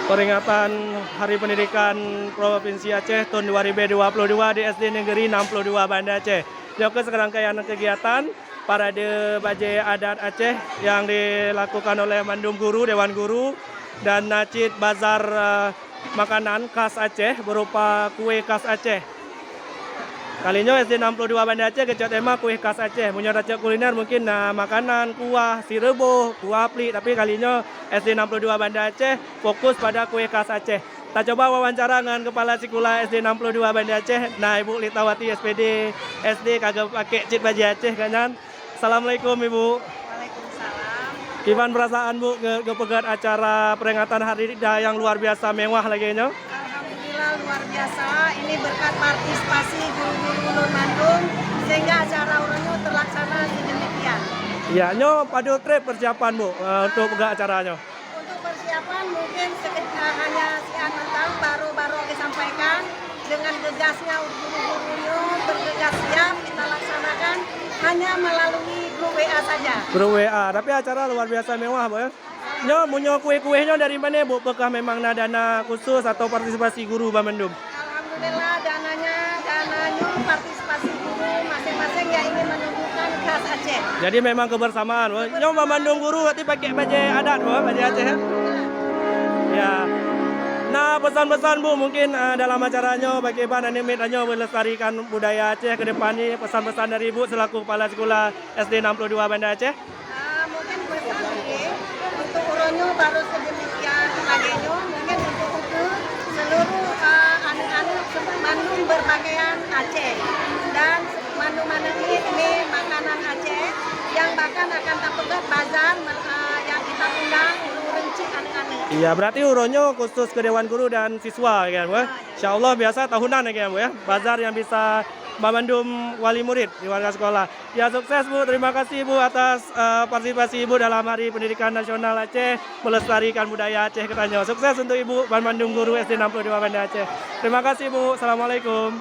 peringatan Hari Pendidikan Provinsi Aceh tahun 2022 di SD Negeri 62 Banda Aceh. Juga serangkaian kegiatan parade bajai adat Aceh yang dilakukan oleh Mandum Guru, Dewan Guru, dan Nacit Bazar makanan khas Aceh berupa kue khas Aceh. Kalinya SD 62 Banda Aceh kecot tema kue khas Aceh. Punya racik kuliner mungkin makanan, kuah, si rebus, kuah plik. Tapi kalinya SD 62 Banda Aceh fokus pada kue khas Aceh. Kita coba wawancara dengan Kepala Sekolah SD 62 Banda Aceh. Nah, Ibu Litawati SPD SD kagak pakai cit baju Aceh kan? Assalamualaikum Ibu. Waalaikumsalam. Gimana perasaan Bu kepegat acara peringatan Hari Raya yang luar biasa mewah lagi nya? Alhamdulillah luar biasa. Ini berkat partisipasi guru-guru Nur Mandum sehingga acara Uronyo terlaksana sedemikian. Ya, nyo pada trip persiapan Bu untuk pegat acaranya. Untuk persiapan mungkin hanya sekian tentang baru disampaikan dengan gegasnya guru-gurunya bergegas siap kita laksanakan hanya melalui grup WA saja. Grup WA, tapi acara luar biasa mewah Bu ya. Nyo punya kue-kuehnya dari mana Bu? Apakah memang dana khusus atau partisipasi guru Bamendum? Alhamdulillah dananya partisipasi guru masing-masing yang ingin menunjukkan khas Aceh. Jadi memang kebersamaan Bu. Nyo Bamendum guru berarti pakai baju adat Bu, baju Aceh ya? Ya. Nah, pesan-pesan Bu mungkin dalam acaranya bagaimana nimitnya melestarikan budaya Aceh ke depan ini, pesan-pesan dari Ibu selaku Kepala Sekolah SD 62 Banda Aceh. Mungkin pesan ini untuk Uronyo baru sedemikian laginya mungkin untuk seluruh anak-anak Mandum berpakaian Aceh dan Mandum-mandum ini makanan Aceh yang bahkan akan terpegat bazar yang kita undang rencik anak-anak. Iya, berarti Uronyo khusus ke Dewan Guru dan siswa kan Bu. Insya Allah biasa tahunan ya Bu ya. Bazar yang bisa memandum wali murid di warga sekolah. Ya sukses Bu, terima kasih Bu atas partisipasi Ibu dalam Hari Pendidikan Nasional Aceh melestarikan budaya Aceh katanya. Sukses untuk Ibu Bandung Guru SD 62 Banda Aceh. Terima kasih Bu. Assalamualaikum.